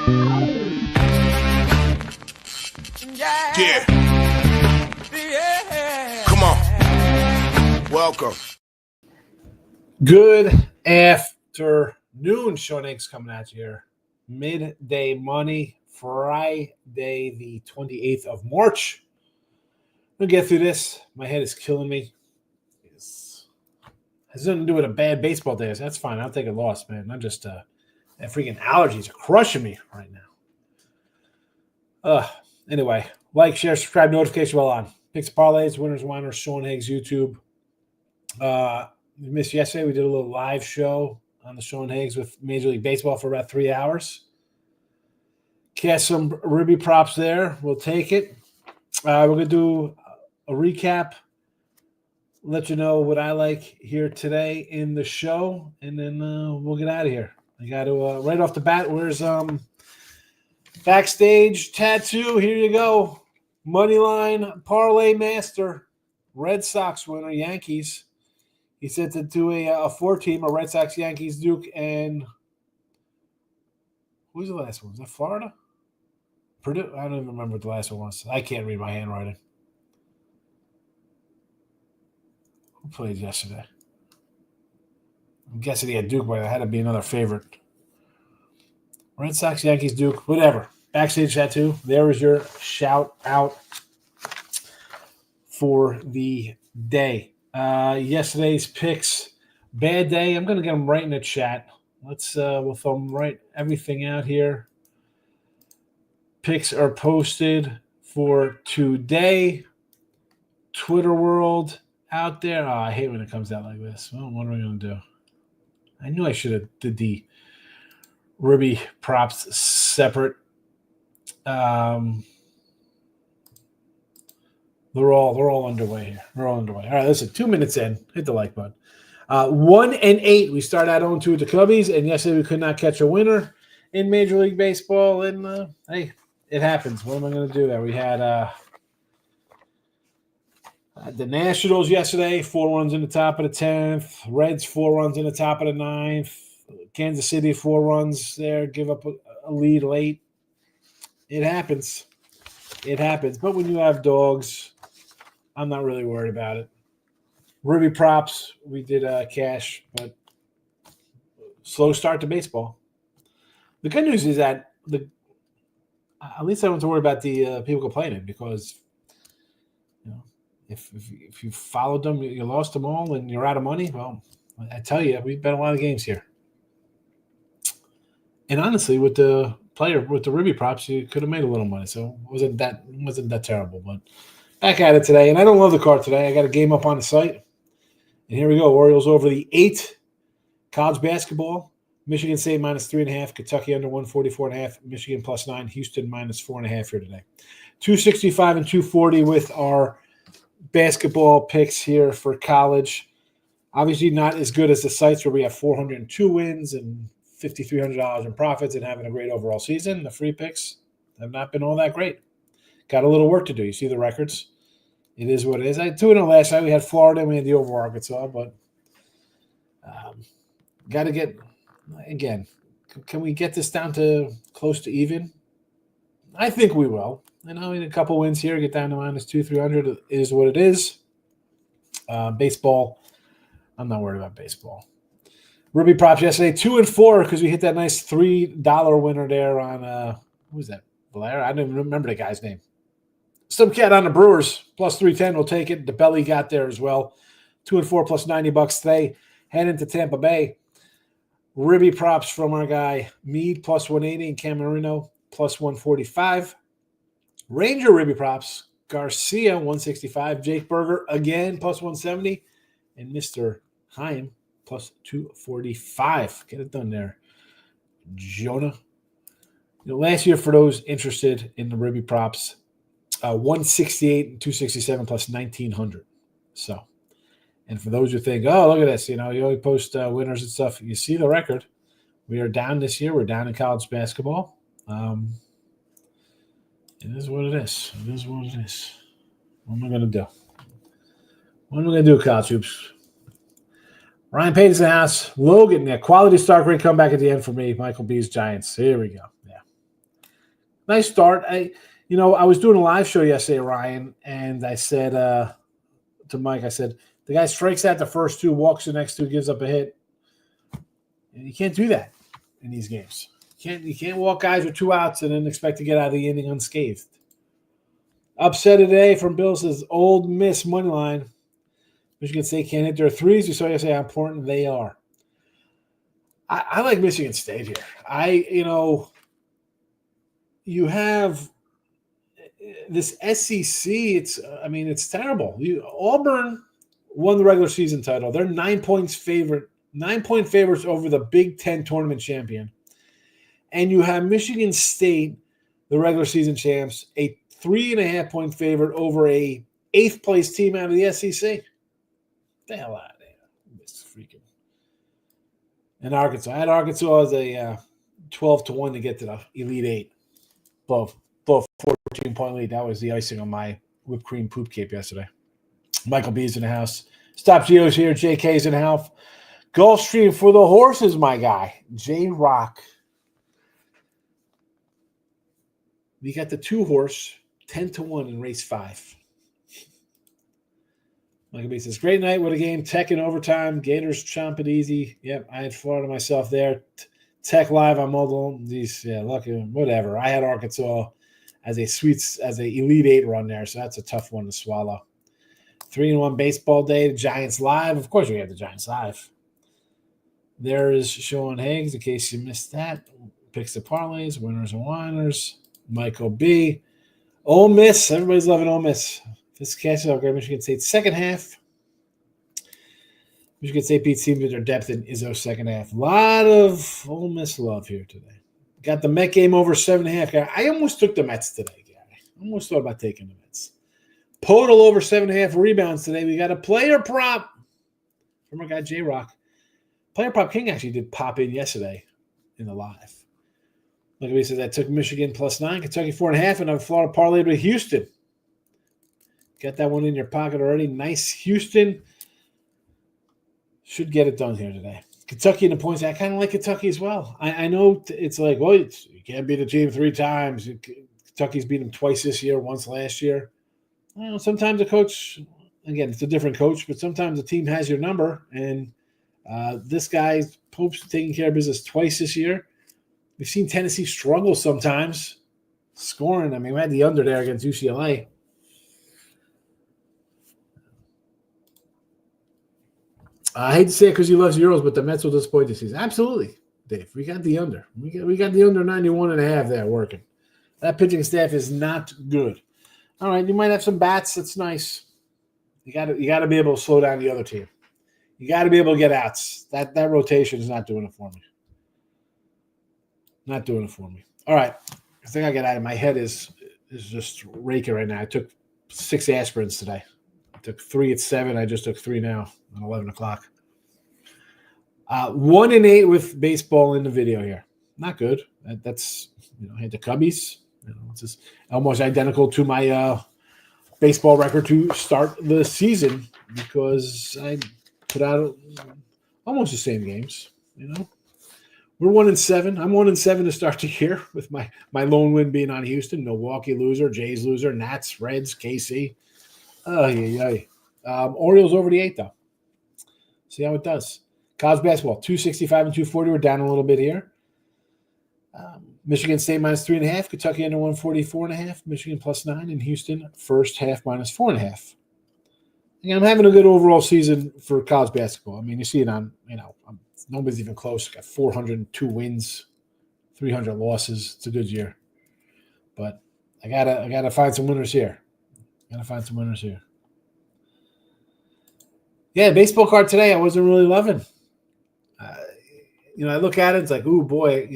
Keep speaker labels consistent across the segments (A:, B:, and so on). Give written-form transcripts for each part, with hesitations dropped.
A: Yeah. Come on. Welcome.
B: Good afternoon. Sean Higgs coming at you here. Midday Money, Friday, the 28th of March. We'll get through this. My head is killing me. It has nothing to do with a bad baseball day. That's fine. I'll take a loss, man. I'm just that freaking allergies are crushing me right now. Anyway, like, share, subscribe, notification bell on. Picks, parlays, winners, whiners, Sean Higgs YouTube. We missed yesterday. We did a little live show on the Sean Higgs with Major League Baseball for about 3 hours. Cast some Ruby props there. We'll take it. We're going to do a recap. Let you know what I like here today in the show, and then we'll get out of here. I got to right off the bat. Where's Backstage Tattoo? Here you go. Moneyline Parlay Master, Red Sox winner, Yankees. He sent it to a 4-team, a Red Sox, Yankees, Duke, and who's the last one? Was that Florida? Purdue? I don't even remember what the last one was. I can't read my handwriting. Who played yesterday? I'm guessing he had Duke, but it had to be another favorite. Red Sox, Yankees, Duke, whatever. Backstage Tattoo. There is your shout out for the day. Yesterday's picks, bad day. I'm going to get them right in the chat. We'll throw them right everything out here. Picks are posted for today. Twitter world out there. Oh, I hate when it comes out like this. Well, what are we going to do? I knew I should have did the Ruby props separate. They're all underway here. They're all underway. All right, listen, 2 minutes in. Hit the like button. 1-8. We start out 0-2 with the Cubbies, and yesterday we could not catch a winner in Major League Baseball. And, hey, it happens. What am I going to do there? We had the Nationals yesterday, 4 runs in the top of the 10th. Reds, 4 runs in the top of the 9th. Kansas City, 4 runs there. Give up a lead late. It happens. It happens. But when you have dogs, I'm not really worried about it. Ruby props, we did cash, but slow start to baseball. The good news is that at least I don't have to worry about the people complaining, because if you followed them, you lost them all, and you're out of money. Well, I tell you, we bet a lot of games here. And honestly, with the Ruby props, you could have made a little money, so it wasn't that terrible. But back at it today, and I don't love the card today. I got a game up on the site, and here we go. Orioles over the 8. College basketball, Michigan State -3.5, Kentucky under 144.5, Michigan +9, Houston -4.5 here today. 265 and 240 with our basketball picks here for college. Obviously not as good as the sites where we have 402 wins and $5,300 in profits and having a great overall season. The free picks have not been all that great. Got a little work to do. You see the records. It is what it is. I had 2-0 last night. We had Florida and we had the over Arkansas, but got to get, again, can we get this down to close to even? I think we will. In a couple wins here, get down to -200, $300 is what it is. Baseball, I'm not worried about baseball. Ruby props yesterday, 2 and 4, because we hit that nice $3 winner there on who was that? Blair? I don't even remember the guy's name. Some cat on the Brewers, +310. We'll take it. The belly got there as well. 2 and 4 +$90 today. Head into Tampa Bay. Ruby props from our guy Mead +180 and Camerino +145. Ranger Ruby props, Garcia 165. Jake Berger again +170, and Mr. Heim +245. Get it done there, Jonah. Last year, for those interested in the Ruby props, 168 and 267 +1900. So, and for those who think, oh, look at this, you only post winners and stuff. You see the record. We are down this year. We're down in college basketball. It is what it is. It is what it is. What am I going to do? What am I going to do, college hoops? Ryan Payton's in the house. Logan, quality start, great comeback at the end for me. Michael B's Giants. Here we go. Yeah. Nice start. I was doing a live show yesterday, Ryan, and I said to Mike, I said, the guy strikes out the first two, walks the next two, gives up a hit. And you can't do that in these games. You can't walk guys with 2 outs and then expect to get out of the inning unscathed. Upset today from Bill says Old Miss money line. Michigan State can't hit their threes. We saw yesterday how important they are. I like Michigan State here. You have this SEC. It's terrible. Auburn won the regular season title. They're 9-point favorites over the Big Ten tournament champion. And you have Michigan State, the regular season champs, a 3.5-point favorite over a 8th place team out of the SEC. The hell out of there. This freaking. And Arkansas. I had Arkansas as a 12-1 to get to the Elite Eight. Above 14-point lead. That was the icing on my whipped cream poop cape yesterday. Michael B's in the house. Stop Geo's here. JK's in the house. Gulfstream for the horses, my guy. J-Rock. We got the 2-horse, 10-1 in race 5. Michael B says, great night. What a game. Tech in overtime. Gators chomp it easy. Yep, I had Florida myself there. Tech live on mobile. Lucky, whatever. I had Arkansas as a Elite 8 run there, so that's a tough one to swallow. 3-1 baseball day. The Giants live. Of course, we have the Giants live. There is Sean Higgs, in case you missed that. Picks the parlays, winners and whiners. Michael B. Ole Miss. Everybody's loving Ole Miss. This catches up. Michigan State second half. Michigan State beats teams with their depth in Izzo's second half. A lot of Ole Miss love here today. Got the Met game over 7.5. I almost took the Mets today, Gary. I almost thought about taking the Mets. Total over 7.5 rebounds today. We got a player prop from our guy J-Rock. Player prop King actually did pop in yesterday in the live. Like we said, that took Michigan +9, Kentucky 4.5, and I'm Florida parlayed with Houston. Got that one in your pocket already. Nice. Houston should get it done here today. Kentucky in the points. I kind of like Kentucky as well. I know it's like, well, you can't beat a team 3 times. Kentucky's beat them twice this year, once last year. Well, sometimes a coach, again, it's a different coach, but sometimes the team has your number. And this guy, Pope's taking care of business twice this year. We've seen Tennessee struggle sometimes scoring. I mean, we had the under there against UCLA. I hate to say it because he loves Euros, but the Mets will disappoint this season. Absolutely, Dave. We got the under. We got the under 91.5 there working. That pitching staff is not good. All right, you might have some bats. That's nice. You got to be able to slow down the other team. You got to be able to get outs. That rotation is not doing it for me. Not doing it for me. All right. I think I got out of my head is just raking right now. I took 6 aspirins today. I took 3 at 7. I just took 3 now at 11 o'clock. 1-8 with baseball in the video here. Not good. That's I had the Cubbies. It's just almost identical to my baseball record to start the season because I put out almost the same games. We're 1-7. I'm 1-7 to start the year with my lone win being on Houston. Milwaukee loser, Jays loser, Nats, Reds, KC. Orioles over the 8 though. See how it does. College basketball 265 and 240. We're down a little bit here. Michigan State -3.5. Kentucky under 144.5. Michigan +9. And Houston first half -4.5. Again, I'm having a good overall season for college basketball. I mean, you see it on nobody's even close. Got 402 wins, 300 losses. It's a good year, but I gotta find some winners here. Yeah, baseball card today. I wasn't really loving. I look at it. It's like, ooh, boy.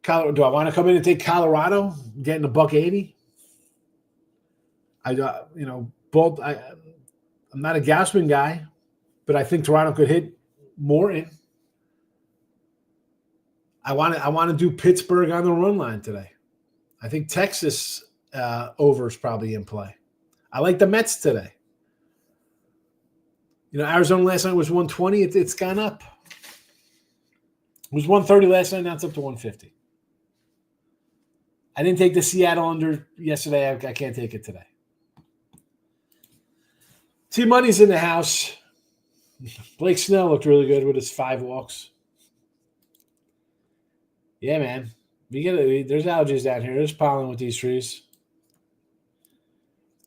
B: Colorado, do I want to come in and take Colorado, getting $1.80? I'm not a Gausman guy. But I think Toronto could hit more in. I want to do Pittsburgh on the run line today. I think Texas over is probably in play. I like the Mets today. Arizona last night was 120. It's gone up. It was 130 last night. Now it's up to 150. I didn't take the Seattle under yesterday. I can't take it today. T-Money's in the house. Blake Snell looked really good with his 5 walks. Yeah, man. There's allergies down here. There's pollen with these trees.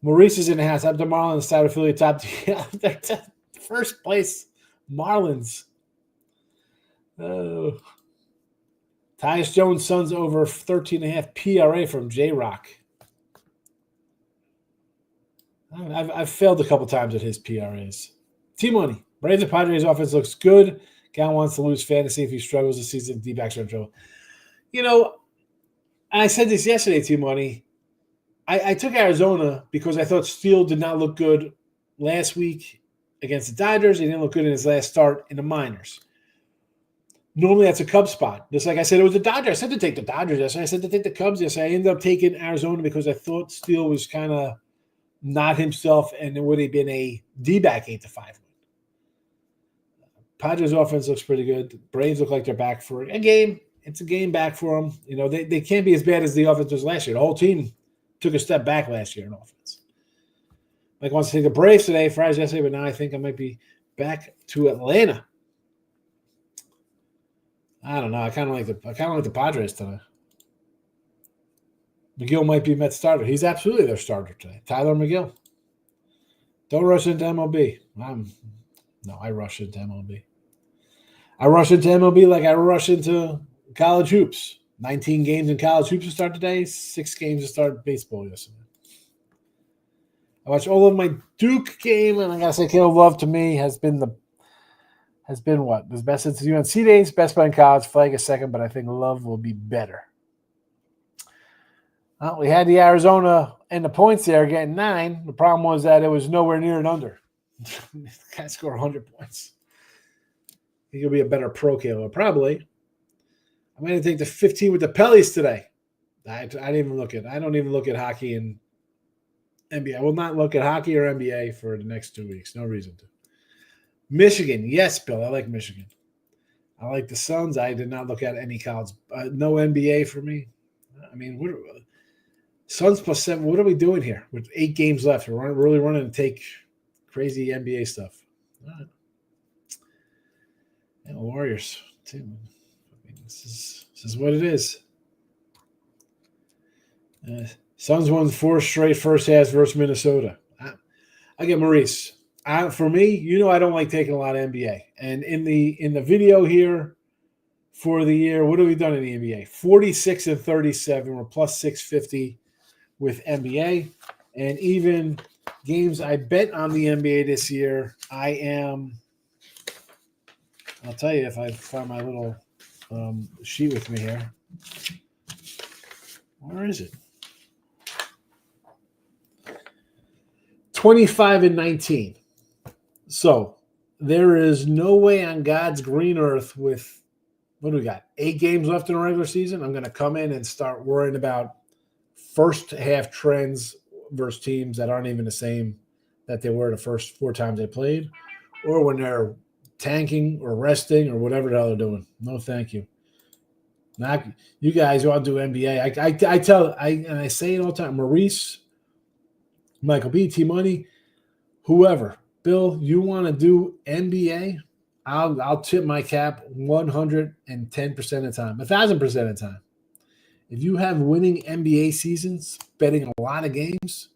B: Maurice is in the house. I'm the Marlins side of Philly top. First place, Marlins. Oh. Tyus Jones' Suns over 13.5 PRA from J-Rock. I've failed a couple times at his PRAs. T-Money. Braves and Padres offense looks good. Gal wants to lose fantasy if he struggles this season. D-backs are in trouble. You know, I said this yesterday, T-Money. I took Arizona because I thought Steele did not look good last week against the Dodgers. He didn't look good in his last start in the minors. Normally, that's a Cubs spot. Just like I said, it was the Dodgers. I said to take the Dodgers yesterday. I said to take the Cubs yesterday. I ended up taking Arizona because I thought Steele was kind of not himself, and it would have been a D-back 8-5 win. Padres offense looks pretty good. Braves look like they're back for a game. It's a game back for them. You know, they can't be as bad as the offense was last year. The whole team took a step back last year in offense. Mike wants to take the Braves today, Fridays yesterday, but now I think I might be back to Atlanta. I don't know. I kind of like the Padres today. McGill might be Mets starter. He's absolutely their starter today. Tyler McGill. Don't rush into MLB. I rush into MLB. I rush into MLB like I rush into college hoops. 19 games in college hoops to start today. 6 games to start baseball yesterday. I watched all of my Duke game, and I gotta say, Caleb Love to me has been what? The best since the UNC days, best player in college. Flag is second, but I think Love will be better. Well, we had the Arizona and the points there getting 9. The problem was that it was nowhere near an under. Can't score 100 points. I think he'll be a better pro, Caleb. Probably. I'm going to take the 15 with the Pellies today. I didn't even look at. I don't even look at hockey and NBA. I will not look at hockey or NBA for the next 2 weeks. No reason to. Michigan, yes, Bill. I like Michigan. I like the Suns. I did not look at any college. No NBA for me. I mean, Suns plus 7. What are we doing here with 8 games left? We're really running to take crazy NBA stuff. All right. And Warriors too. I mean, this is what it is. Suns won 4 straight first halves versus Minnesota. I get Maurice. For me, I don't like taking a lot of NBA. And in the video here for the year, what have we done in the NBA? 46 and 37. We're plus 650 with NBA. And even games I bet on the NBA this year, I'll tell you if I find my little sheet with me here. Where is it? 25 and 19. So there is no way on God's green earth with, what do we got? 8 games left in the regular season. I'm going to come in and start worrying about first half trends versus teams that aren't even the same that they were the first 4 times they played, or when they're tanking or resting or whatever the hell they're doing. No, thank you. Not you guys want to do NBA. I say it all the time. Maurice, Michael B, T-Money, whoever. Bill, you want to do NBA? I'll tip my cap 110% of the time, 1,000% of the time. If you have winning NBA seasons, betting a lot of games,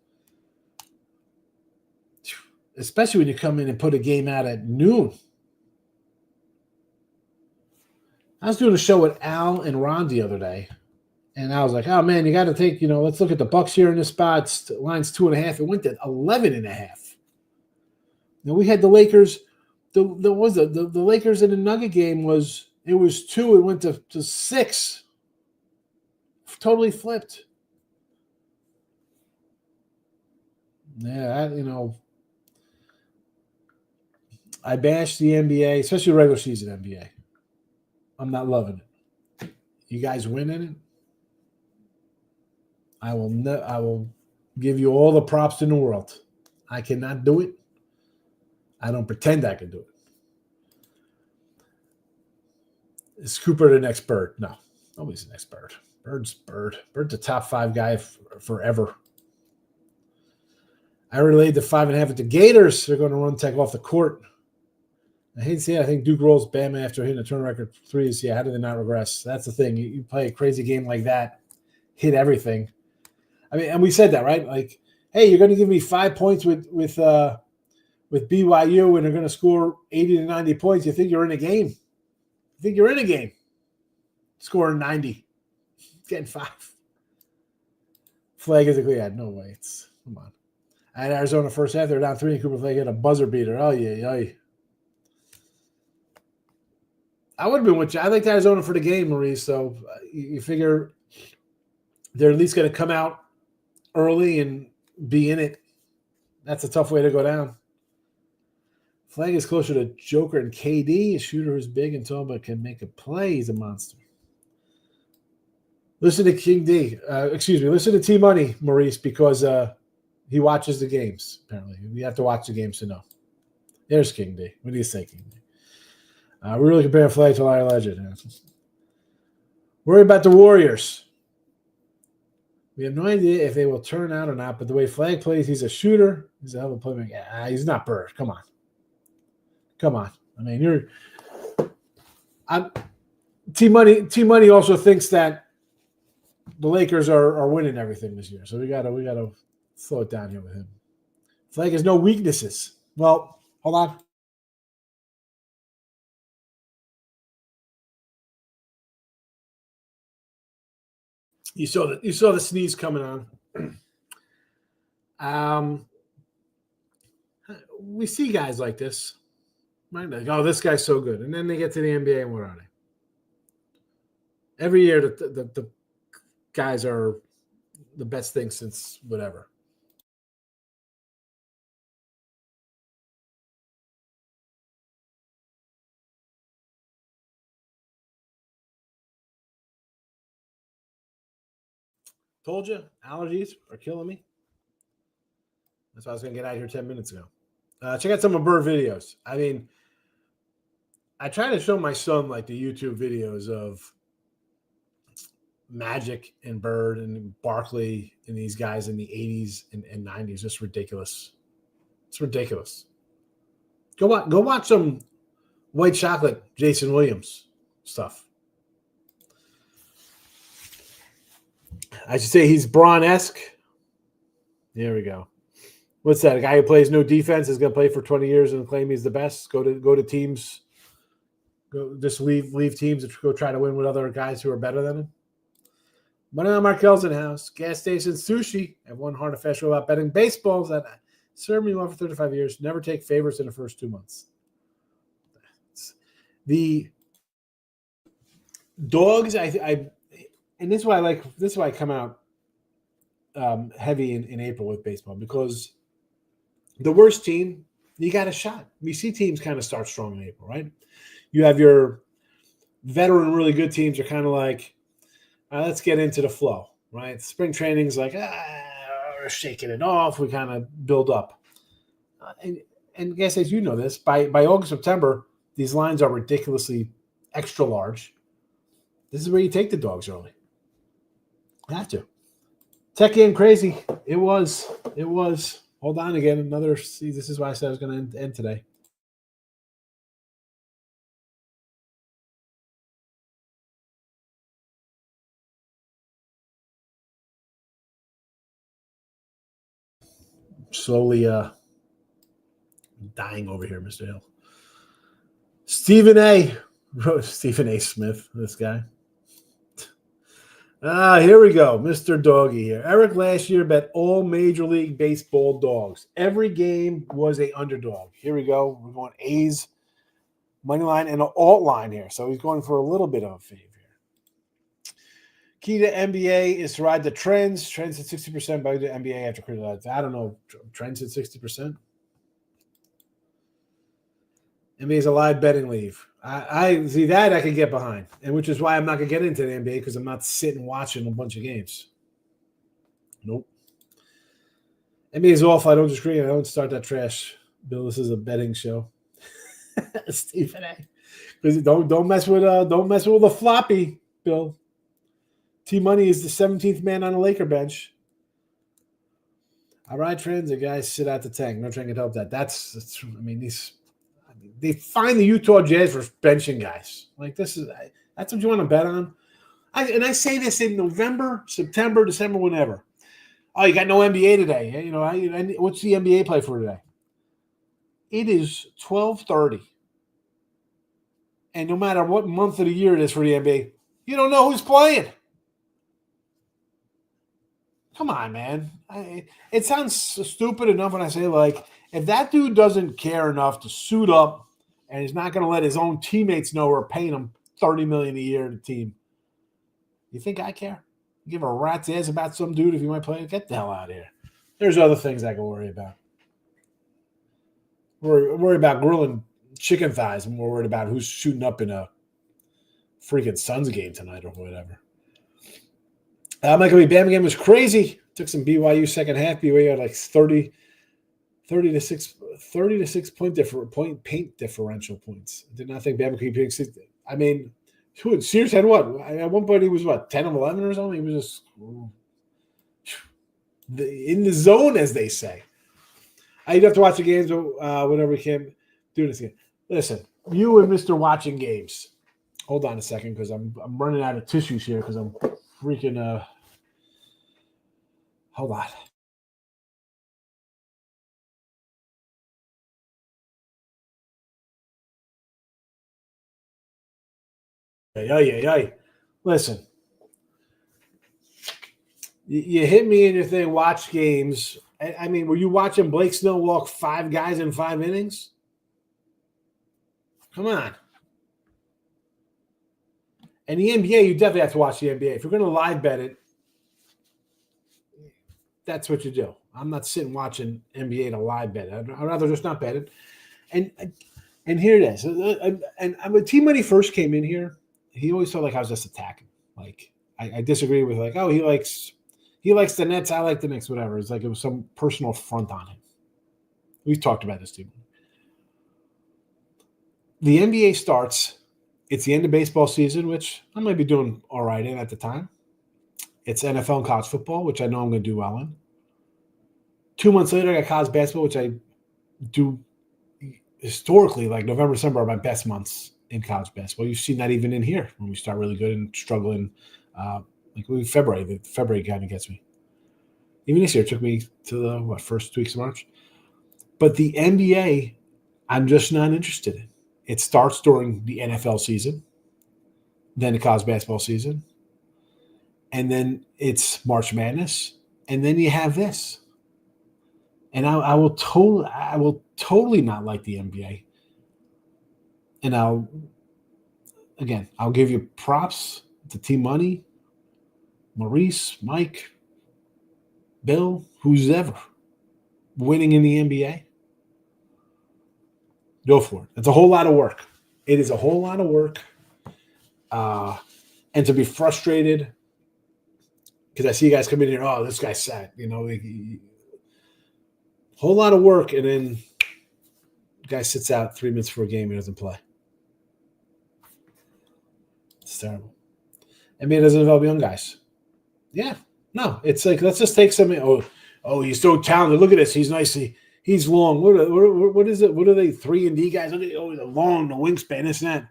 B: especially when you come in and put a game out at noon. I was doing a show with Al and Ron the other day, and I was like, oh, man, you got to take, let's look at the Bucks here in this spot. Line's 2.5. It went to 11.5. We had the Lakers. The Lakers in the Nugget game was 2. It went to 6. Totally flipped. Yeah, I bashed the NBA, especially regular season NBA. I'm not loving it. You guys winning it? I will give you all the props in the world. I cannot do it. I don't pretend I can do it. Is Cooper the next bird? No. Nobody's the next Bird. Bird's Bird. Bird's a top 5 guy forever. I relayed the 5.5 at the Gators. They're going to run Tech off the court. I hate to see it. I think Duke rolls Bama after hitting a turn record threes. Yeah, how do they not regress? That's the thing. You play a crazy game like that, hit everything. I mean, and we said that, right? Like, hey, you're going to give me 5 points with BYU, and they're going to score 80 to 90 points. You think you're in a game? You think you're in a game? Scoring 90, getting 5. Flag is a clear. No way. Come on. I had Arizona first half. They're down 3, and Cooper Flag hit a buzzer beater. Oh yeah. I would have been with you. I liked Arizona for the game, Maurice. So you figure they're at least going to come out early and be in it. That's a tough way to go down. Flag is closer to Joker and KD, a shooter who's big and tall but can make a play. He's a monster. Listen to King D. Listen to T Money, Maurice, because he watches the games, apparently. We have to watch the games to know. There's King D. What do you say, King D? We're really comparing Flag to Liar Legend. Worry about the Warriors. We have no idea if they will turn out or not, but the way Flag plays, he's a shooter. He's a hell of a playmaker. He's not Bird. Come on. I mean, T Money also thinks that the Lakers are winning everything this year. So we gotta slow it down here with him. Flag has no weaknesses. Well, hold on. You saw the sneeze coming on. We see guys like this. Right? Like, oh, this guy's so good, and then they get to the NBA, and what are they? Every year, the guys are the best thing since whatever. Told you, allergies are killing me. That's why I was going to get out of here 10 minutes ago. Check out some of Bird videos. I mean, I try to show my son like the YouTube videos of Magic and Bird and Barkley and these guys in the 80s and 90s. Just ridiculous. It's ridiculous. Go watch some White Chocolate, Jason Williams stuff. I should say he's Braun-esque. There we go. What's that? A guy who plays no defense is going to play for 20 years and claim he's the best. Go to teams. Just leave teams and go try to win with other guys who are better than him. Money on Markel's in the house. Gas station sushi. I have one hard and fast rule about betting baseballs that served me well for 35 years. Never take favorites in the first 2 months. The dogs, I and this is why I like. This is why I come out heavy in April with baseball, because the worst team, you got a shot. We see teams kind of start strong in April, right? You have your veteran, really good teams are kind of like, let's get into the flow, right? Spring training's like, we're shaking it off. We kind of build up. And guess, as you know this, by August, September, these lines are ridiculously extra large. This is where you take the dogs early. You have to. Tech game crazy. It was. Hold on again. See, this is why I said I was going to end today. Slowly dying over here, Mr. Hill. Stephen A. Smith, this guy. Here we go. Mr. Doggy here. Eric last year bet all Major League Baseball dogs. Every game was a underdog. Here we go. We're going A's money line and an alt line here. So he's going for a little bit of a fave here. Key to NBA is to ride the trends. Trends at 60% by the NBA after criticized. I don't know. Trends at 60%. NBA is a live betting league. I see that I can get behind, and which is why I'm not going to get into the NBA, because I'm not sitting watching a bunch of games. Nope. NBA is awful. I don't disagree. I don't start that trash. Bill, this is a betting show. Stephen A. Because don't mess with the floppy, Bill. T-Money is the 17th man on the Laker bench. All right, transit guys, sit out the tank. No train can help that. They find the Utah Jazz for benching guys. Like that's what you want to bet on. I say this in November, September, December, whenever. Oh, you got no NBA today. You know, what's the NBA play for today? It is 12:30. And no matter what month of the year it is for the NBA, you don't know who's playing. Come on, man. It sounds stupid enough when I say, like, if that dude doesn't care enough to suit up and he's not going to let his own teammates know we're paying him $30 million a year to team, you think I care? Give a rat's ass about some dude if you might play? Get the hell out of here. There's other things I can worry about. Worry about grilling chicken thighs. I'm more worried about who's shooting up in a freaking Suns game tonight or whatever. Michael B. Bama game was crazy. Took some BYU second half. BYU had like 30 to 6 point paint differential points. I did not think Bama could keep hitting 60. I mean, Sears had what? At one point he was what, 10 of 11 or something? He was just in the zone, as they say. You'd have to watch the games whenever we can do this again. Listen, you and Mr. Watching Games. Hold on a second because I'm running out of tissues here because I'm freaking hold on. Listen, you hit me in your thing, watch games. I mean, were you watching Blake Snell walk 5 guys in 5 innings? Come on. And the NBA, you definitely have to watch the NBA. If you're going to live bet it, that's what you do. I'm not sitting watching NBA to live bet it. I'd rather just not bet it. And here it is. And when T-Money first came in here, he always felt like I was just attacking. Like I disagree with like, oh, he likes the Nets, I like the Knicks, whatever. It's like it was some personal affront on him. We've talked about this too. The NBA starts. It's the end of baseball season, which I might be doing all right in at the time. It's NFL and college football, which I know I'm going to do well in. 2 months later, I got college basketball, which I do historically, like November, December are my best months in college basketball. You've seen that even in here when we start really good and struggling. Like February, the February kind of gets me. Even this year, it took me to the first 2 weeks of March. But the NBA, I'm just not interested in. It starts during the NFL season, then the college basketball season, and then it's March Madness, and then you have this. And I will totally not like the NBA. And I'll give you props to T-Money, Maurice, Mike, Bill, who's ever winning in the NBA. Go for it. It's a whole lot of work. It is a whole lot of work. And to be frustrated because I see you guys come in here, oh, this guy's sad. You know, whole lot of work, and then the guy sits out 3 minutes for a game and doesn't play. It's terrible. NBA doesn't develop young guys. Yeah. No, it's like, let's just take something. Oh, he's so talented. Look at this. He's nice. He's long. What is it? What are they? 3-and-D guys? Look at the long, the wingspan, this and that.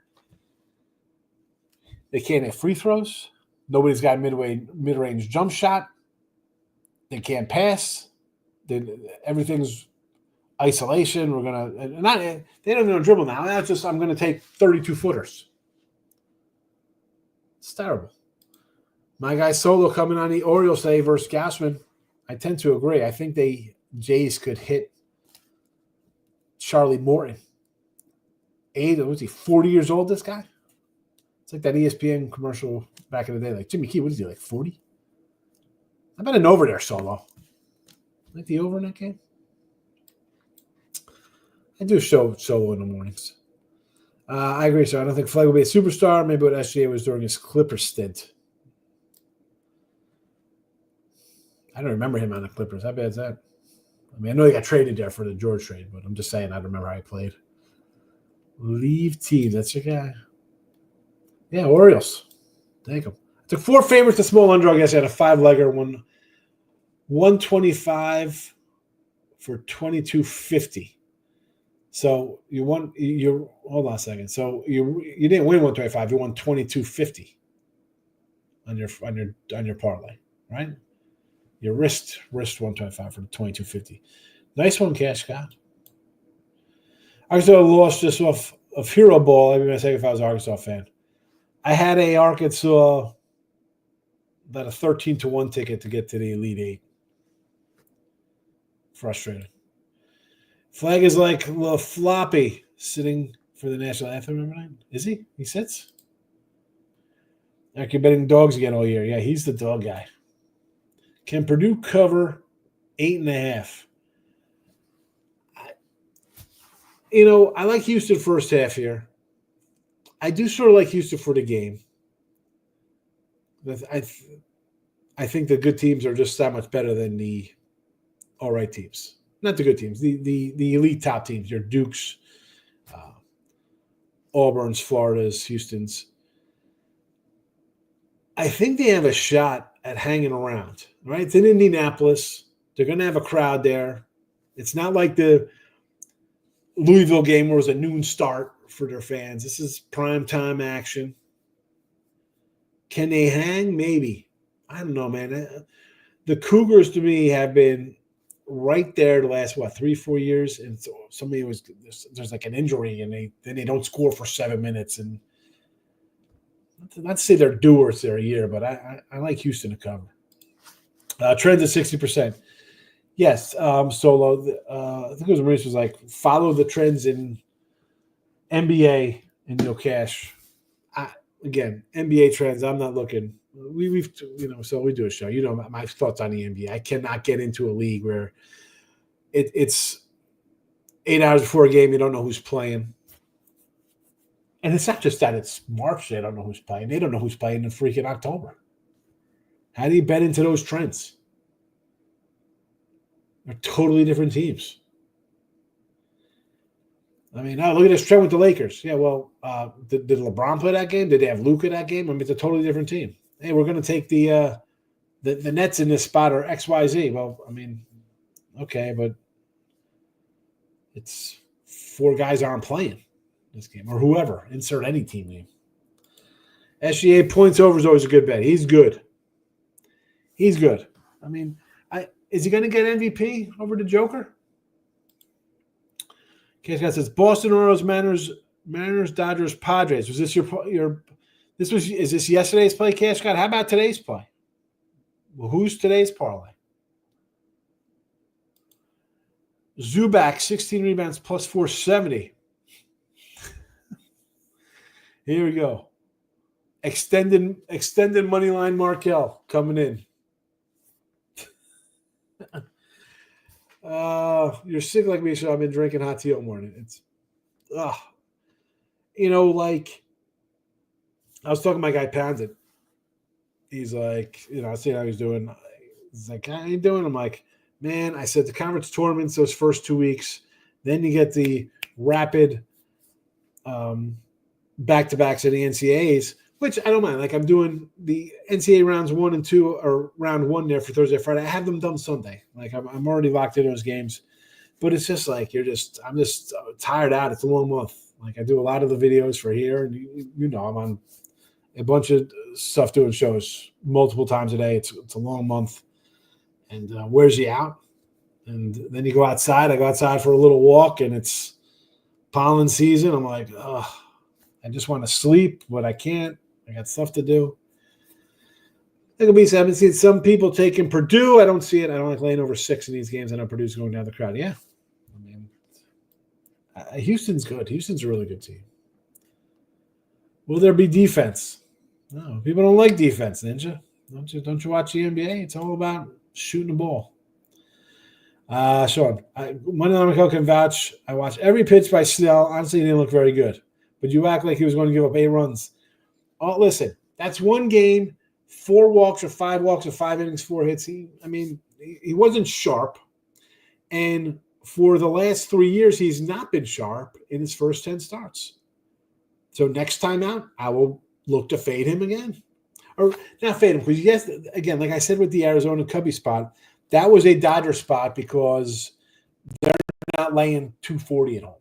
B: They can't hit free throws. Nobody's got a mid-range jump shot. They can't pass. Everything's isolation. We're gonna they don't even dribble now. That's just I'm gonna take 32 footers. It's terrible. My guy Solo coming on the Orioles today versus Gausman. I tend to agree. I think Jays could hit Charlie Morton. Was he 40 years old, this guy? It's like that ESPN commercial back in the day. Like Jimmy Key, what is he, like 40? I bet an over there, Solo. Like the over in that game? I do show Solo in the mornings. I agree, sir. I don't think Flag will be a superstar. Maybe what SGA was during his Clippers stint. I don't remember him on the Clippers. How bad is that? I mean, I know he got traded there for the George trade, but I'm just saying I don't remember how he played. Leave team. That's your guy. Yeah, Orioles. Take him. Took 4 favorites to small underdog yesterday. Had a 5-legger, won 125 for 22.50. So you hold on a second. So you didn't win 125, you won 22.50 on your parlay, right? You risked 125 for 22.50. Nice one, Cash Scott. Arkansas lost just off of hero ball. I'd be mistake if I was an Arkansas fan. I had a Arkansas about a 13-1 ticket to get to the Elite Eight. Frustrating. Flag is like a little floppy sitting for the national anthem. Remember that? Is he? He sits? Like you're betting dogs again all year. Yeah, he's the dog guy. Can Purdue cover 8.5? I like Houston first half here. I do sort of like Houston for the game. I think the good teams are just that much better than the all right teams. Not the good teams, the elite top teams, your Dukes, Auburn's, Florida's, Houston's. I think they have a shot at hanging around, right? It's in Indianapolis. They're going to have a crowd there. It's not like the Louisville game where it was a noon start for their fans. This is prime time action. Can they hang? Maybe. I don't know, man. The Cougars, to me, have been right there the last 3-4 years, and so there's like an injury, and they don't score for 7 minutes, and not to say they're doers there a year, but I like Houston to cover. Trends at 60%. Yes, Solo. I think it was Maurice was like follow the trends in NBA, and you'll cash. Again, NBA trends. I'm not looking. So we do a show. My thoughts on the NBA. I cannot get into a league where it's 8 hours before a game. You don't know who's playing, and it's not just that. It's March. They don't know who's playing. They don't know who's playing in freaking October. How do you bet into those trends? They're totally different teams. I mean, look at this trend with the Lakers. Yeah, well, did LeBron play that game? Did they have Luka that game? I mean, it's a totally different team. Hey, we're going to take the Nets in this spot or XYZ. Well, I mean, okay, but it's 4 guys aren't playing this game or whoever. Insert any team name. SGA points over is always a good bet. He's good. He's good. I mean, is he going to get MVP over the Joker? Okay, guys, says Boston Orioles, Mariners, Dodgers, Padres. Was this your? Is this yesterday's play, Cash Scott? How about today's play? Well, who's today's parlay? Zubac, 16 rebounds, plus 470. Here we go. Extended money line Markel coming in. You're sick like me, so I've been drinking hot tea all morning. It's, like I was talking to my guy Pounded. He's like, I see how he's doing. He's like, how you doing? I'm like, man, I said the conference tournaments those first 2 weeks, then you get the rapid back-to-backs of the NCAAs, which I don't mind. Like I'm doing the NCAA rounds 1 and 2 or round 1 there for Thursday, Friday. I have them done Sunday. Like I'm already locked in those games, but it's just like I'm just tired out. It's a long month. Like I do a lot of the videos for here, and I'm on a bunch of stuff doing shows multiple times a day. It's a long month, and wears you out. And then you go outside. I go outside for a little walk, and it's pollen season. I'm like, I just want to sleep, but I can't. I got stuff to do. I've been seeing some people taking Purdue. I don't see it. I don't like laying over 6 in these games. I know Purdue's going down the crowd. Yeah. I mean, Houston's good. Houston's a really good team. Will there be defense? No, people don't like defense, Ninja. Don't you watch the NBA? It's all about shooting the ball. Sean, Monday Night Michael can vouch. I watched every pitch by Snell. Honestly, he didn't look very good. But you act like he was going to give up 8 runs. Oh, listen, that's one game, 4 walks or 5 walks or 5 innings, 4 hits. He wasn't sharp. And for the last 3 years, he's not been sharp in his first 10 starts. So next time out, I will look to fade him again. or not fade him, because yes, again, like I said with the Arizona Cubby spot, that was a Dodger spot because they're not laying 240 at home.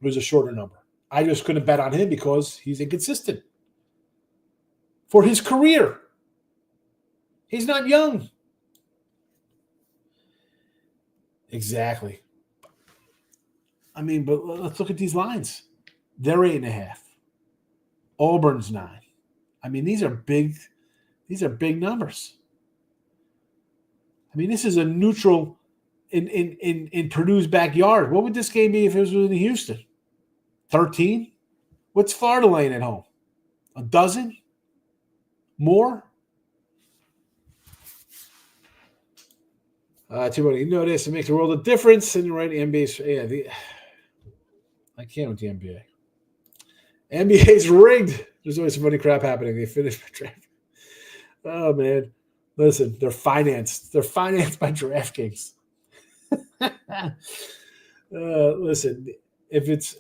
B: It was a shorter number. I just couldn't bet on him because he's inconsistent for his career. He's not young. Exactly. I mean, but let's look at these lines. They're 8.5. Auburn's 9. I mean, these are big numbers. I mean, this is a neutral in Purdue's backyard. What would this game be if it was in Houston? 13? What's Florida laying at home? A dozen? More? Too many. You know this. It makes a world of difference. And you're right, NBA. I can't with the NBA. NBA's rigged. There's always some funny crap happening. They finish by draft. Oh, man. Listen, they're financed. They're financed by DraftKings. Listen, here's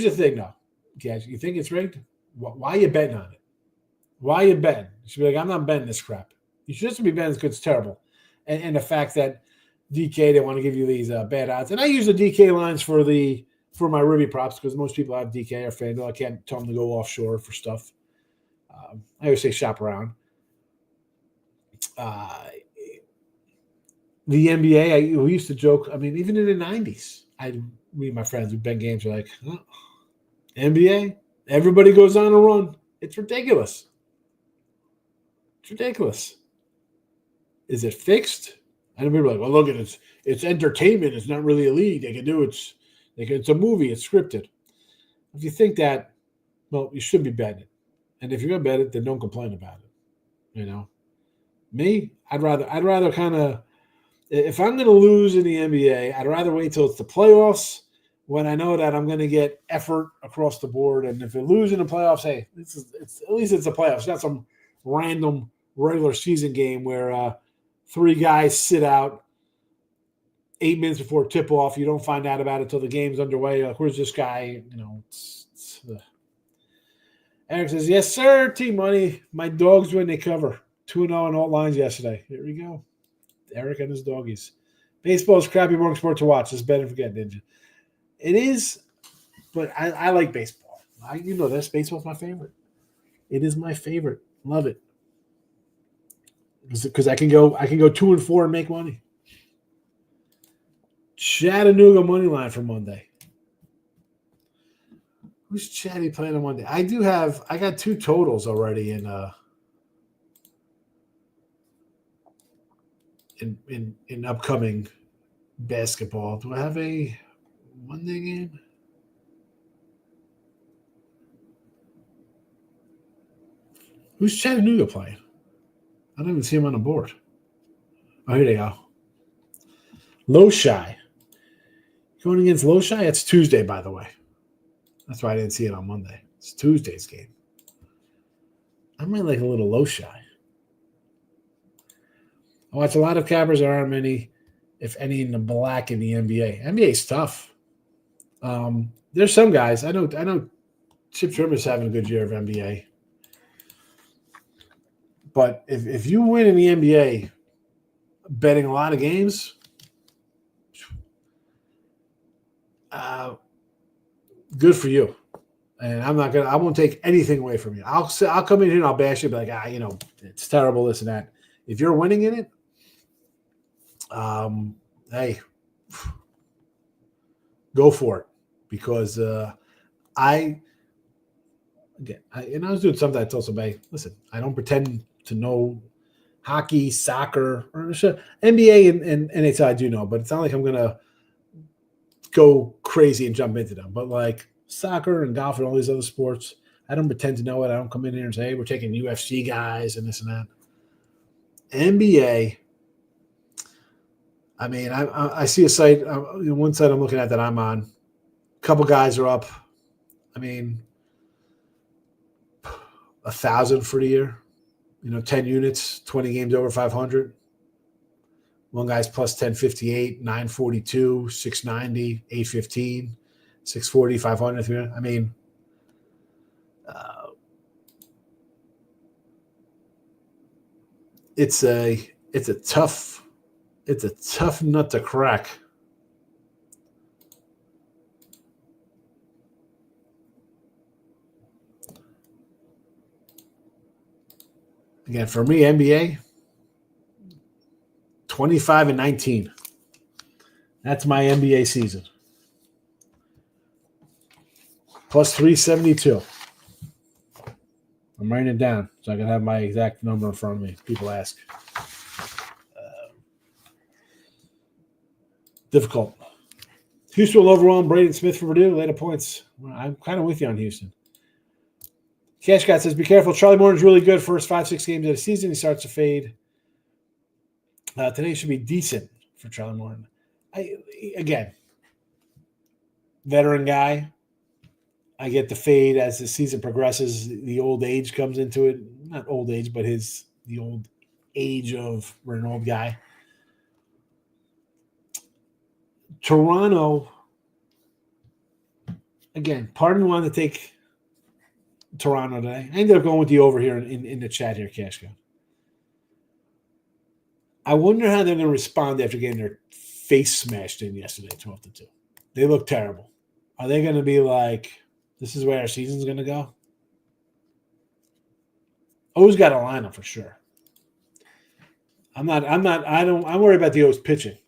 B: the thing, though. Guys, you think it's rigged? Why are you betting on it? Why are you betting? You should be like, I'm not betting this crap. You should just be betting because it's terrible. And the fact that DK, they want to give you these bad odds. And I use the DK lines for my Ruby props because most people have DK or FanDuel. I can't tell them to go offshore for stuff. I always say shop around. The NBA, we used to joke. I mean, even in the 90s, me and my friends would bet games. We're like, oh, NBA, everybody goes on a run. It's ridiculous. It's ridiculous. Is it fixed? And people are like, well, look at it. It's entertainment. It's not really a league. They can do it. It's a movie. It's scripted. If you think that, well, you should be betting it. And if you're going to bet it, then don't complain about it. You know? Me, I'd rather kind of, if I'm going to lose in the NBA, I'd rather wait till it's the playoffs when I know that I'm going to get effort across the board. And if we lose in the playoffs, hey, at least it's the playoffs. It's not some random regular season game where 3 guys sit out 8 minutes before tip off. You don't find out about it until the game's underway. Like, where's this guy? You know, Eric says, yes, sir, T-Money. My dogs win, they cover. 2-0 on all lines yesterday. Here we go. Eric and his doggies. Baseball is crappy boring sport to watch. It's better to forget, Ninja. It is, but I like baseball. You know this. Baseball's my favorite. It is my favorite. Love it. Because I can go 2-4 and make money. Chattanooga money line for Monday. Who's Chatty playing on Monday? I got 2 totals already in upcoming basketball. Do I have a Monday game? Who's Chattanooga playing? I don't even see him on the board. Oh, here they go. Loshai. Going against Loshai? It's Tuesday, by the way. That's why I didn't see it on Monday. It's Tuesday's game. I might like a little Loshai. I watch a lot of cappers. There aren't many, if any, in the black in the NBA. NBA's tough. There's some guys. I know Chip Trimmer's having a good year of NBA. But if you win in the NBA betting a lot of games, good for you. And I won't take anything away from you. I'll come in here and I'll bash you, be like, it's terrible, this and that. If you're winning in it, hey, go for it. Because I was doing something I told somebody, listen, I don't pretend to know hockey, soccer, or NBA and NHL I do know, but it's not like I'm going to go crazy and jump into them. But like soccer and golf and all these other sports, I don't pretend to know it. I don't come in here and say, hey, we're taking UFC guys and this and that. NBA, I mean, I see a site, one site I'm looking at that I'm on. A couple guys are up. I mean, 1,000 for the year. 10 units, 20 games over 500. One guy's plus 1058, 942, 690, 815, 640, 500. I mean, it's a tough nut to crack. Again, for me, NBA, 25-19. That's my NBA season. Plus 372. I'm writing it down so I can have my exact number in front of me. People ask. Difficult. Houston will overwhelm Braden Smith for Purdue. Later points. I'm kind of with you on Houston. Cash Guy says, be careful. Charlie Morton's really good first 5-6 games of the season. He starts to fade. Today should be decent for Charlie Morton. Again, veteran guy. I get the fade as the season progresses. The old age comes into it. Not old age, but the old age of we're an old guy. Toronto, again, part of me wanted to take Toronto today. I ended up going with the over here in the chat here, Cash Guy. I wonder how they're going to respond after getting their face smashed in yesterday, 12-2. They look terrible. Are they going to be like, this is where our season's going to go? O's got a lineup for sure. I'm worried about the O's pitching.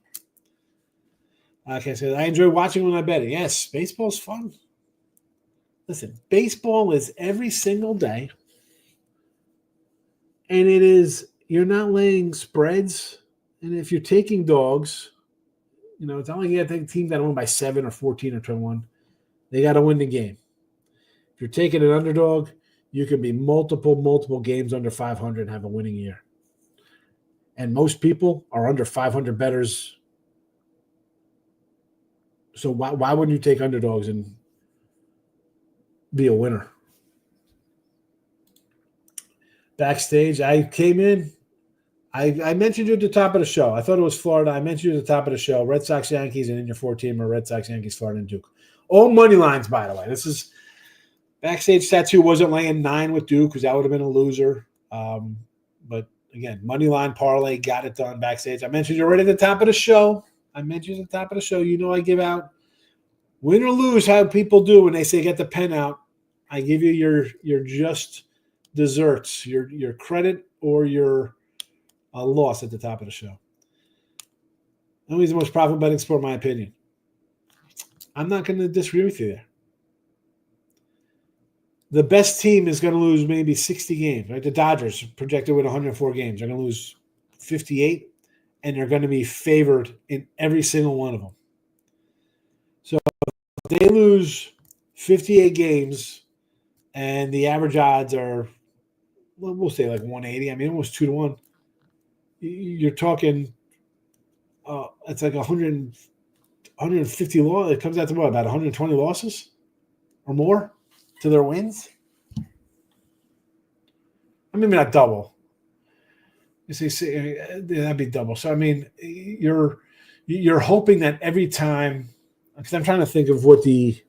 B: Okay, so I enjoy watching when I bet it. Yes, baseball's fun. Listen, baseball is every single day. And it is, you're not laying spreads. And if you're taking dogs, it's not like you got to take teams that win by 7 or 14 or 21. They got to win the game. If you're taking an underdog, you can be multiple games under 500 and have a winning year. And most people are under 500 bettors. So why wouldn't you take underdogs and be a winner? Backstage, I came in. I mentioned you at the top of the show. I thought it was Florida. I mentioned you at the top of the show. Red Sox, Yankees, and in your 4-teamer, Red Sox, Yankees, Florida, and Duke. All money lines, by the way. This is Backstage Tattoo wasn't laying 9 with Duke because that would have been a loser. But, again, money line parlay, got it done backstage. I mentioned you right at the top of the show. You know I give out win or lose how people do when they say get the pen out. I give you your just desserts, your credit or your loss at the top of the show. Only the most profitable betting sport, in my opinion. I'm not going to disagree with you there. The best team is going to lose maybe 60 games. Right? The Dodgers projected with 104 games. They're going to lose 58, and they're going to be favored in every single one of them. So if they lose 58 games, and the average odds are, we'll say like 180. I mean, almost 2-1. You're talking, it's like 150 losses. It comes out to what, about 120 losses or more to their wins? I mean, not double. You see, that'd be double. So, I mean, you're hoping that every time, because I'm trying to think of what the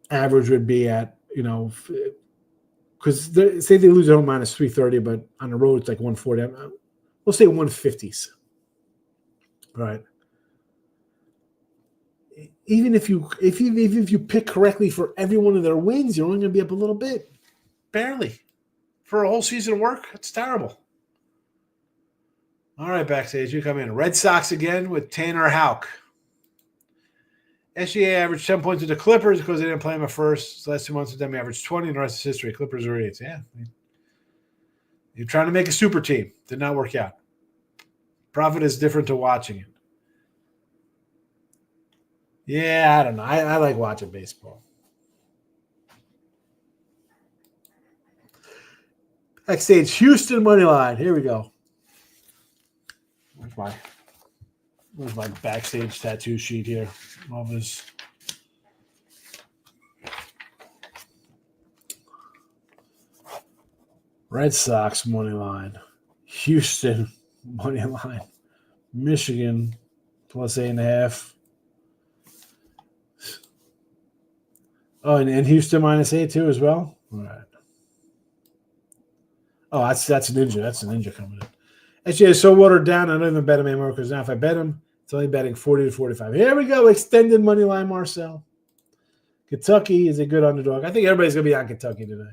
B: average would be at, because say they lose at home minus 330, but on the road it's like 140. We'll say 150s. Right. Even if you pick correctly for every one of their wins, you're only going to be up a little bit, barely, for a whole season of work. That's terrible. All right, Backstage, you come in. Red Sox again with Tanner Houck. SGA averaged 10 points with the Clippers because they didn't play him at first. The last 2 months with them, he averaged 20, and the rest is history. Clippers are idiots. Yeah. You're trying to make a super team. Did not work out. Profit is different to watching it. Yeah, I don't know. I like watching baseball. Backstage, Houston money line. Here we go. Where's my backstage tattoo sheet here? Love this. Red Sox money line. Houston money line. Michigan plus 8.5. Oh, and Houston minus 8 too as well? All right. Oh, that's Ninja. That's a Ninja coming in. SGA is so watered down, I don't even bet him anymore because now if I bet him, it's only betting 40 to 45. Here we go. Extended money line, Marcel. Kentucky is a good underdog. I think everybody's going to be on Kentucky today.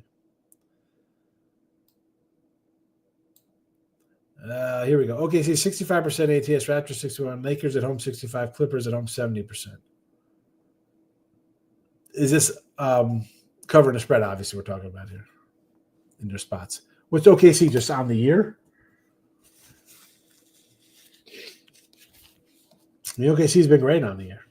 B: Here we go. Okay, see 65% ATS, Raptors 61, Lakers at home 65, Clippers at home 70%. Is this covering the spread? Obviously, we're talking about here in their spots. What's OKC just on the year? The OKC's been great on the year.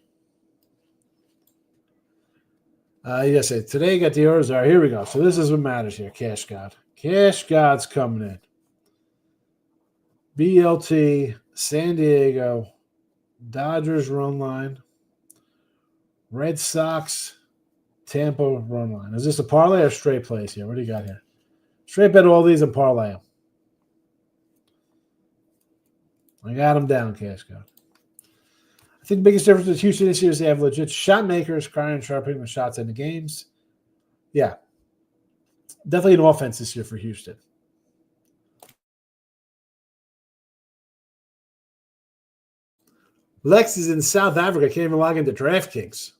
B: Yes, today you got the orders. All right, here we go. So this is what matters here. Cash God. Cash God's coming in. BLT, San Diego, Dodgers run line, Red Sox, Tampa run line. Is this a parlay or straight plays here? What do you got here? Straight bet all these and parlay them. I got them down, Cash God. I think the biggest difference with Houston this year is they have legit shot makers, crying sharp hitting with shots in the games. Yeah. Definitely an offense this year for Houston. Lex is in South Africa. Can't even log into DraftKings.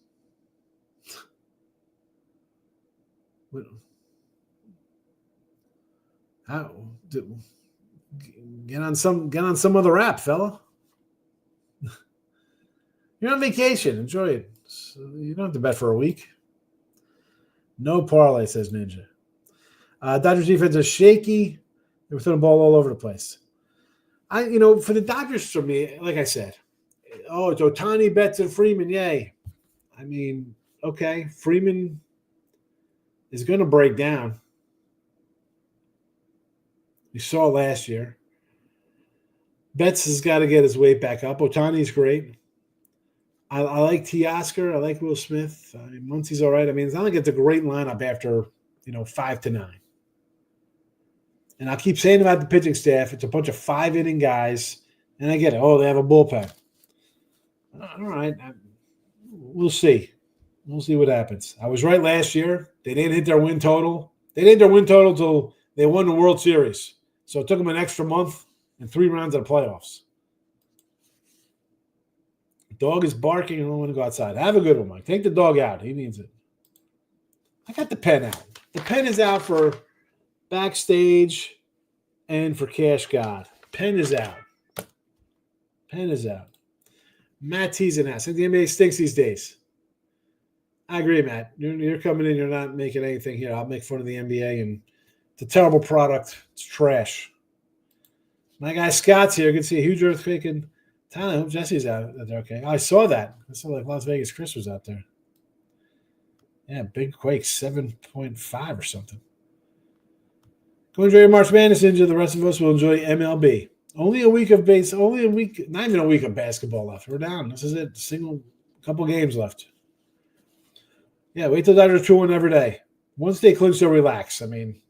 B: How? Get on some other app, fella. You're on vacation. Enjoy it. So you don't have to bet for a week. No parlay, says Ninja. Dodgers defense is shaky. They're throwing the ball all over the place. For the Dodgers, for me, like I said, it's Ohtani, Betts, and Freeman. Yay. I mean, okay, Freeman is going to break down. We saw last year. Betts has got to get his weight back up. Ohtani's great. I like Teoscar. I like Will Smith. Muncie's all right. I mean, it's not like it's a great lineup after, 5 to 9. And I'll keep saying about the pitching staff, it's a bunch of 5-inning guys. And I get it. Oh, they have a bullpen. All right. We'll see. We'll see what happens. I was right last year. They didn't hit their win total. They didn't hit their win total until they won the World Series. So it took them an extra month and 3 rounds of the playoffs. Dog is barking. I don't want to go outside. Have a good one, Mike. Take the dog out. He needs it. I got the pen out. The pen is out for backstage and for Cash God. Pen is out. Pen is out. Matt teasing ass. I think the NBA stinks these days. I agree, Matt. You're coming in. You're not making anything here. I'll make fun of the NBA, and it's a terrible product. It's trash. My guy Scott's here. Good to see a huge earthquake in Tyler, I hope Jesse's out there. Okay. I saw that. I saw like Las Vegas Chris was out there. Yeah, big quake, 7.5 or something. Go enjoy your March Madness. Enjoy. The rest of us will enjoy MLB. Only a week, not even a week of basketball left. We're down. This is it. Couple games left. Yeah, wait till Dodgers 2-1 every day. Once they clinch, they'll relax. I mean,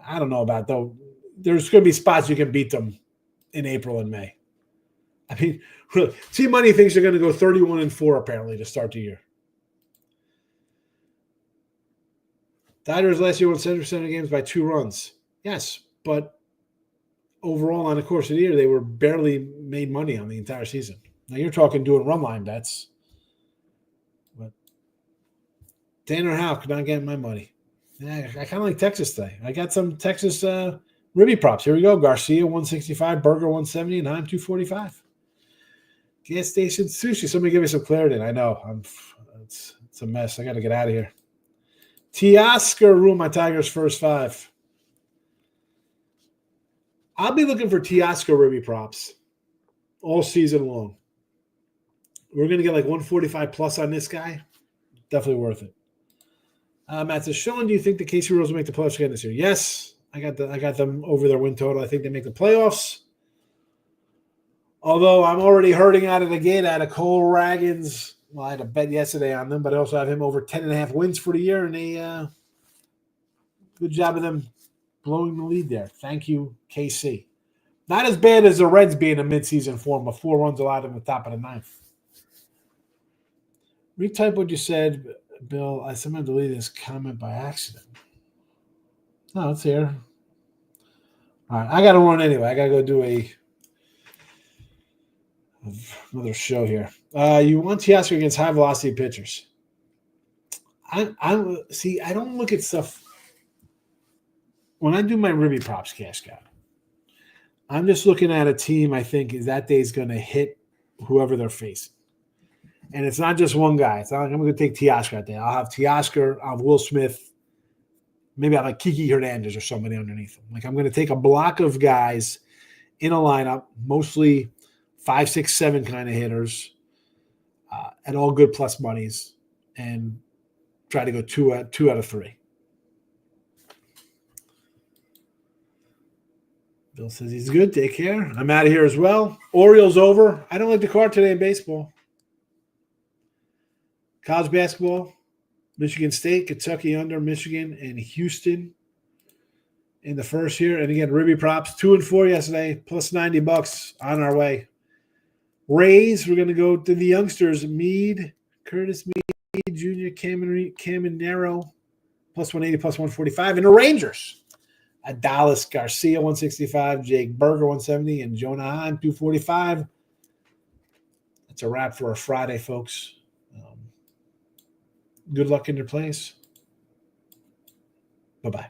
B: I don't know about though. There's going to be spots you can beat them in April and May. I mean, really, Team Money thinks they're going to go 31-4 apparently to start the year. Dodgers last year won 70% of games by 2 runs. Yes, but overall on the course of the year, they were barely made money on the entire season. Now you're talking doing run line bets. But Tanner Howe could not get my money. Yeah, I kind of like Texas today. I got some Texas Ribby props. Here we go. Garcia 165, Berger 170, and Heim 245. Gas station sushi. Somebody give me some clarity. I know it's a mess. I got to get out of here. Teoscar ruined my Tigers' first 5. I'll be looking for Teoscar Ribby props all season long. We're going to get like 145 plus on this guy. Definitely worth it. Matt says, Sean, do you think the KC Royals will make the playoffs again this year? Yes. I got them over their win total. I think they make the playoffs. Although I'm already hurting out of the gate out of Cole Raggins. Well, I had a bet yesterday on them, but I also have him over 10.5 wins for the year, and a good job of them blowing the lead there. Thank you, KC. Not as bad as the Reds being a midseason form of 4 runs allowed in the top of the 9th. Retype what you said, Bill. I somehow deleted this comment by accident. No, it's here. All right, I got to run anyway. I got to go do another show here. You want Teoscar against high velocity pitchers? I see. I don't look at stuff when I do my Ribby props cash cow. I'm just looking at a team I think is that day is going to hit whoever they're facing. And it's not just one guy. It's not like I'm going to take Teoscar that day. I'll have Teoscar, I'll have Will Smith, maybe I'll have Kiki Hernandez or somebody underneath them. Like I'm going to take a block of guys in a lineup, mostly 5, 6, 7 kind of hitters, at all good plus monies, and try to go two out of 3. Bill says he's good. Take care. I'm out of here as well. Orioles over. I don't like the card today in baseball. College basketball, Michigan State, Kentucky under, Michigan, and Houston in the first here. And again, Ribby props, 2 and 4 yesterday, plus $90 on our way. Rays, we're going to go to the youngsters, Curtis Meade, Junior, Caminero, plus 180, plus 145. And the Rangers, Dallas Garcia, 165, Jake Berger, 170, and Jonah Hahn, 245. That's a wrap for a Friday, folks. Good luck in your plays. Bye-bye.